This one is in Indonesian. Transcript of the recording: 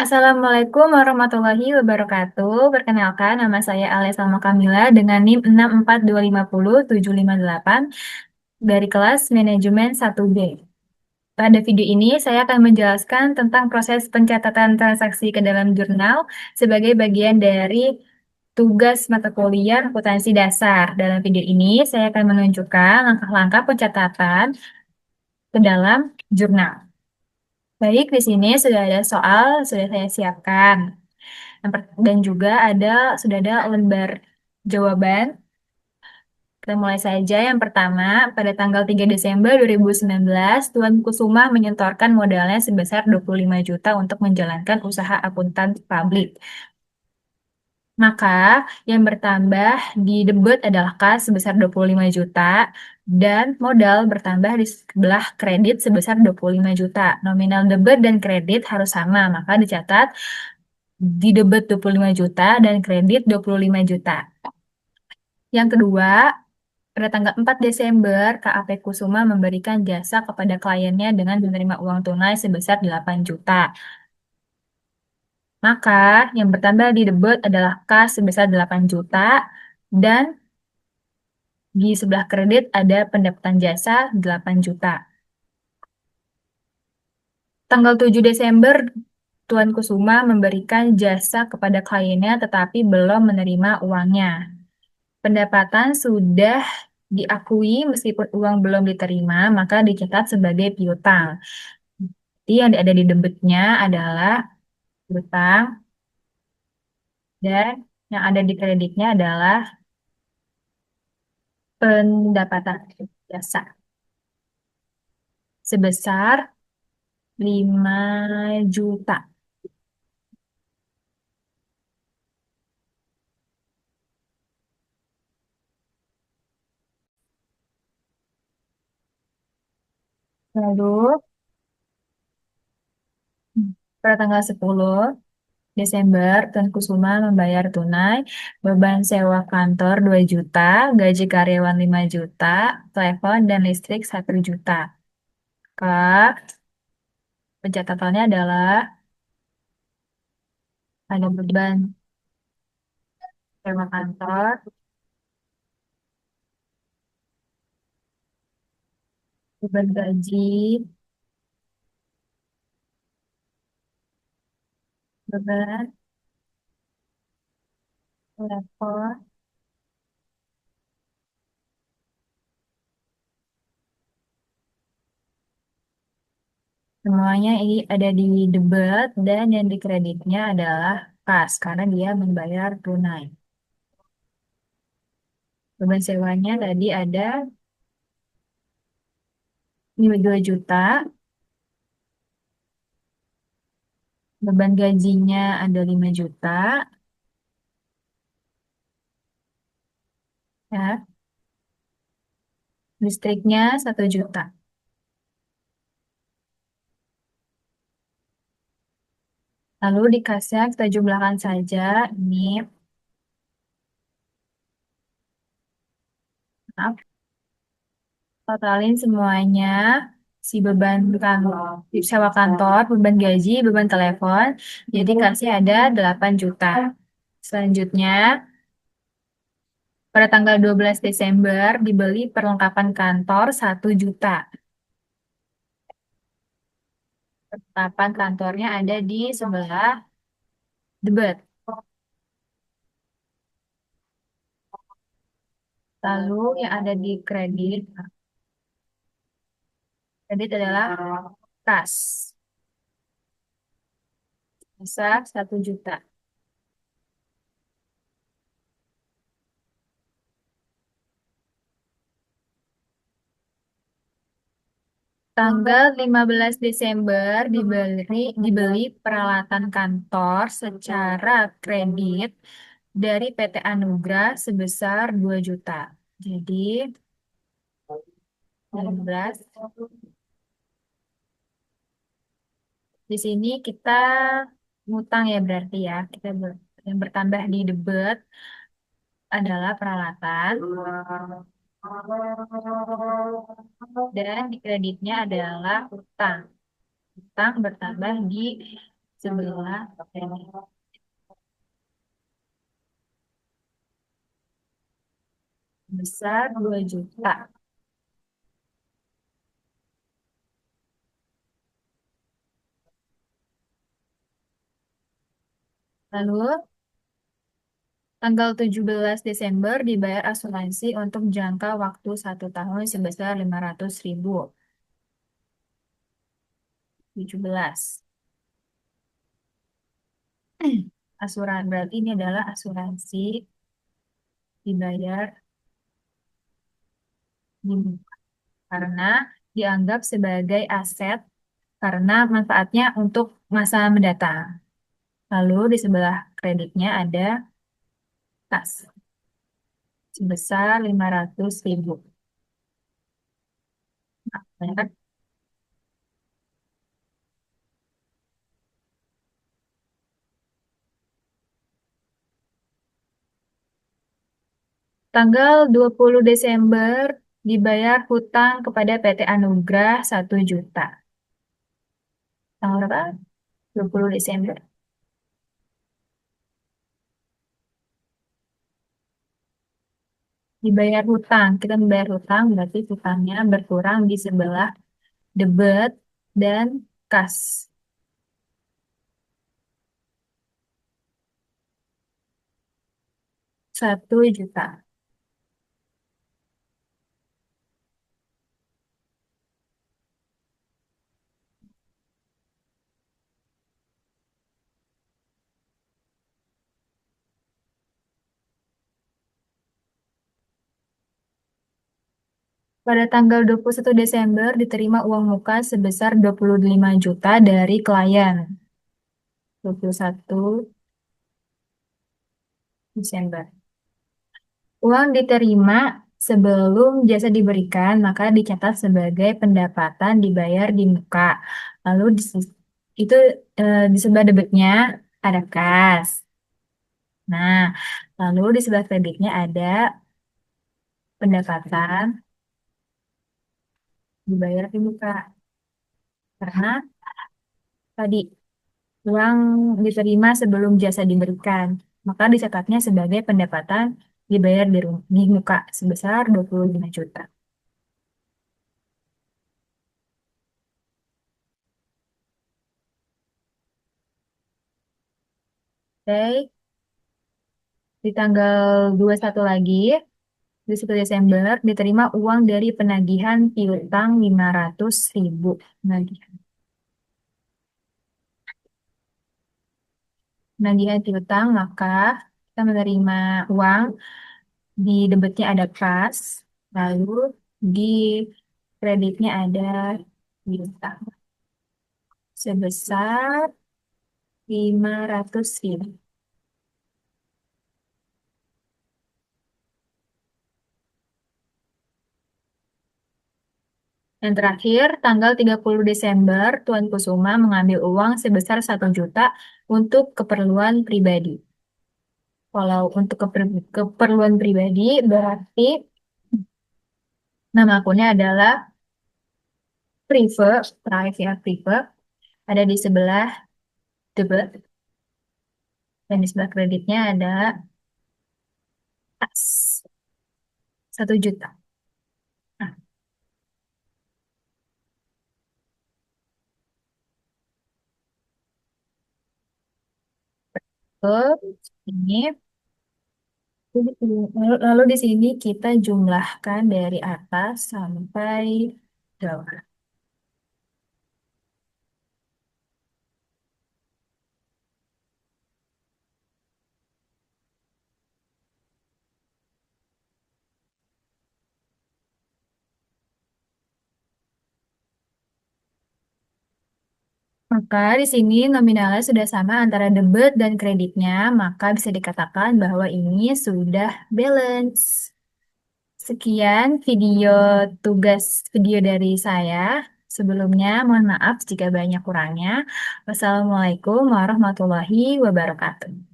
Assalamualaikum warahmatullahi wabarakatuh. Perkenalkan, nama saya Alessalma Kamila dengan NIM 642507758 dari kelas Manajemen 1B. Pada video ini, saya akan menjelaskan tentang proses pencatatan transaksi ke dalam jurnal sebagai bagian dari tugas mata kuliah akuntansi dasar. Dalam video ini, saya akan menunjukkan langkah-langkah pencatatan ke dalam jurnal. Baik, di sini sudah ada soal, sudah saya siapkan. Dan juga sudah ada lembar jawaban. Kita mulai saja. Yang pertama, pada tanggal 3 Desember 2019, Tuan Kusuma menyetorkan modalnya sebesar 25 juta untuk menjalankan usaha akuntan publik. Maka yang bertambah di debit adalah kas sebesar 25 juta dan modal bertambah di sebelah kredit sebesar 25 juta. Nominal debit dan kredit harus sama, maka dicatat di debit 25 juta dan kredit 25 juta. Yang kedua, pada tanggal 4 Desember, KAP Kusuma memberikan jasa kepada kliennya dengan menerima uang tunai sebesar 8 juta. Maka yang bertambah di debit adalah kas sebesar 8 juta dan di sebelah kredit ada pendapatan jasa 8 juta. Tanggal 7 Desember, Tuan Kusuma memberikan jasa kepada kliennya tetapi belum menerima uangnya. Pendapatan sudah diakui meskipun uang belum diterima, maka dicatat sebagai piutang. Jadi yang ada di debitnya adalah piutang dan yang ada di kreditnya adalah pendapatan jasa sebesar 5 juta. Lalu pada tanggal 10 Desember, Tuan Kusuma membayar tunai beban sewa kantor 2 juta, gaji karyawan 5 juta, telepon dan listrik 1 juta. Pencatatannya adalah ada beban sewa kantor, beban gaji, beban telepon, semuanya ini ada di debit dan yang di kreditnya adalah kas karena dia membayar tunai. Beban sewanya tadi ada 2 juta, beban gajinya ada 5 juta, ya, listriknya 1 juta. Lalu di kasnya kita jumlahkan saja ini, maaf, totalin semuanya, si beban sewa kantor, beban gaji, beban telepon, jadi kasnya ada 8 juta. Selanjutnya, pada tanggal 12 Desember dibeli perlengkapan kantor 1 juta. Perlengkapan kantornya ada di sebelah debit. Lalu yang ada di kredit adalah kas, besar 1 juta. Tanggal 15 Desember dibeli peralatan kantor secara kredit dari PT Anugrah sebesar 2 juta. Jadi 15 di sini kita ngutang ya berarti ya. Yang bertambah di debit adalah peralatan dan di kreditnya adalah utang. Utang bertambah di sebelah besar 2 juta. Lalu tanggal 17 Desember dibayar asuransi untuk jangka waktu 1 tahun sebesar 500.000. 17. Asuran berarti ini adalah asuransi dibayar di karena dianggap sebagai aset karena manfaatnya untuk masa mendatang. Lalu di sebelah kreditnya ada kas sebesar 500.000. Nah, tanggal 20 Desember dibayar hutang kepada PT Anugrah 1 juta. Tanggal berapa? 20 Desember. Dibayar hutang. Kita membayar hutang berarti hutangnya berkurang di sebelah debit dan kas. 1 juta. Pada tanggal 21 Desember diterima uang muka sebesar 25 juta dari klien. 21 Desember. Uang diterima sebelum jasa diberikan, maka dicatat sebagai pendapatan dibayar di muka. Lalu itu di sebelah debitnya ada kas. Nah, lalu di sebelah kreditnya ada pendapatan dibayar di muka. Karena tadi uang diterima sebelum jasa diberikan, maka dicatatnya sebagai pendapatan dibayar di muka sebesar 25 juta. Oke, di tanggal 21 lagi, 21 Desember, diterima uang dari penagihan piutang 500.000. Penagihan. Penagihan piutang, maka kita menerima uang, di debitnya ada kas, lalu di kreditnya ada piutang sebesar 500.000. Yang terakhir, tanggal 30 Desember, Tuan Kusuma mengambil uang sebesar 1 juta untuk keperluan pribadi. Kalau untuk keperluan pribadi, berarti nama akunnya adalah Prive ya, Prive. Ada di sebelah debit, dan di sebelah kreditnya ada tas, 1 juta. Nah, terus ini lalu di sini kita jumlahkan dari atas sampai bawah. Maka di sini nominalnya sudah sama antara debit dan kreditnya, maka bisa dikatakan bahwa ini sudah balance. Sekian video dari saya. Sebelumnya, mohon maaf jika banyak kurangnya. Wassalamualaikum warahmatullahi wabarakatuh.